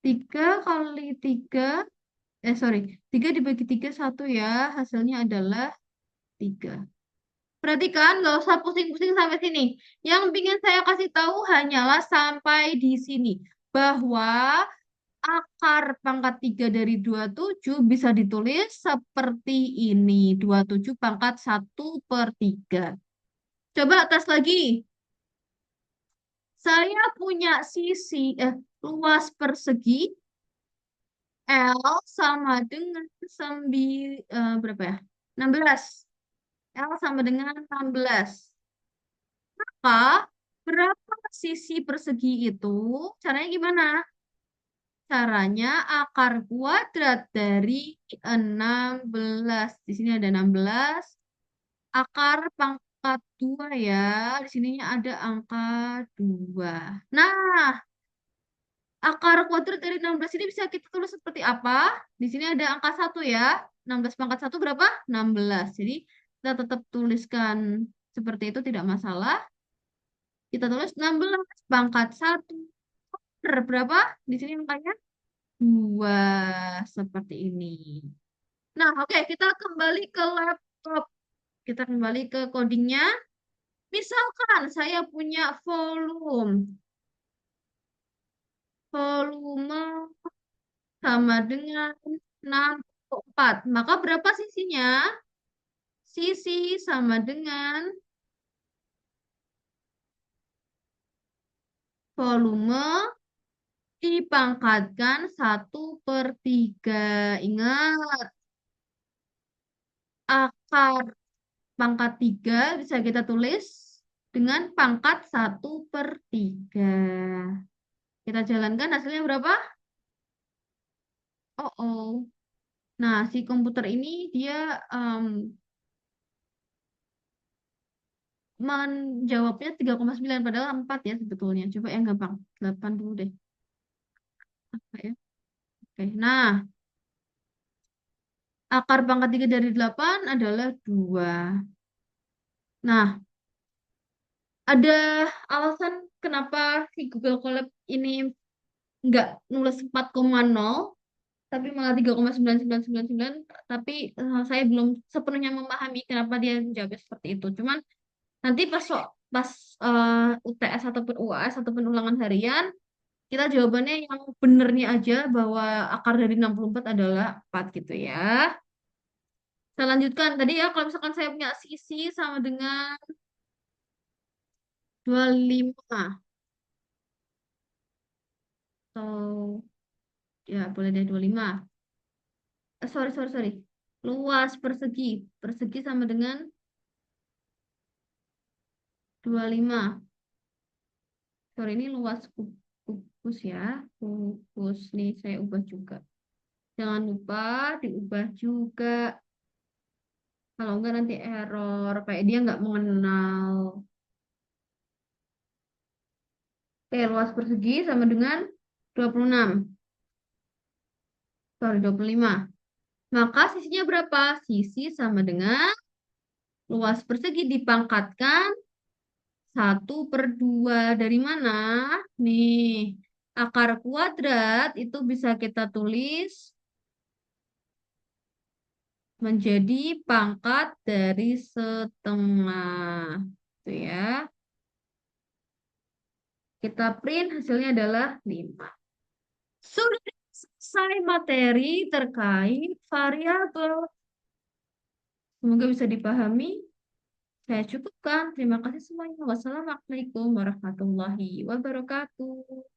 3 kali 3, sorry, 3 dibagi 3 1 ya. Hasilnya adalah 3. Perhatikan, nggak usah pusing-pusing sampai sini. Yang ingin saya kasih tahu hanyalah sampai di sini. Bahwa akar pangkat 3 dari 27 bisa ditulis seperti ini. 27 pangkat 1/3. Coba tes lagi. Saya punya luas persegi L sama dengan berapa ya? 16. L sama dengan 16. Maka berapa sisi persegi itu? Caranya gimana? Caranya akar kuadrat dari 16. Di sini ada 16. Akar pangkat 2 ya. Di sininya ada angka 2. Nah, akar kuadrat dari 16 ini bisa kita tulis seperti apa? Di sini ada angka 1 ya. 16 pangkat 1 berapa? 16. Jadi kita tetap tuliskan seperti itu tidak masalah. Kita tulis 16 pangkat 1 per berapa? Di sini angkanya 2. Seperti ini. Nah, oke, kita kembali ke laptop. Kita kembali ke codingnya. Misalkan saya punya volume. Volume sama dengan 64. Maka berapa sisinya? Sisi sama dengan volume dipangkatkan 1/3. Ingat, akar pangkat 3 bisa kita tulis dengan pangkat 1/3. Kita jalankan hasilnya berapa? Oh, oh. Nah, si komputer ini dia menjawabnya 3,9 padahal 4 ya sebetulnya. Coba yang gampang. 8 dulu deh. Apa ya? Oke. Nah, akar pangkat 3 dari 8 adalah 2. Nah, ada alasan kenapa si Google Colab ini nggak nulis 4,0 tapi malah 3,9999. Tapi saya belum sepenuhnya memahami kenapa dia menjawab seperti itu. Cuman nanti pas pas UTS ataupun UAS ataupun ulangan harian, kita jawabannya yang benernya aja bahwa akar dari 64 adalah 4 gitu ya. Saya lanjutkan tadi ya, kalau misalkan saya punya sisi sama dengan 25 atau ya boleh deh 25. Sorry, sorry, sorry. Luas persegi. Persegi sama dengan 25. Sorry, ini luas kubus ya. Kubus nih saya ubah juga. Jangan lupa diubah juga. Kalau enggak nanti error. Kayak dia nggak mengenal. Oke, luas persegi sama dengan 26. Sorry, 25. Maka sisinya berapa? Sisi sama dengan luas persegi dipangkatkan 1/2. Dari mana? Nih, akar kuadrat itu bisa kita tulis menjadi pangkat dari setengah. Itu ya. Kita print hasilnya adalah 5. Sudah selesai materi terkait variabel. Semoga bisa dipahami. Saya cukupkan. Terima kasih semuanya. Wassalamualaikum warahmatullahi wabarakatuh.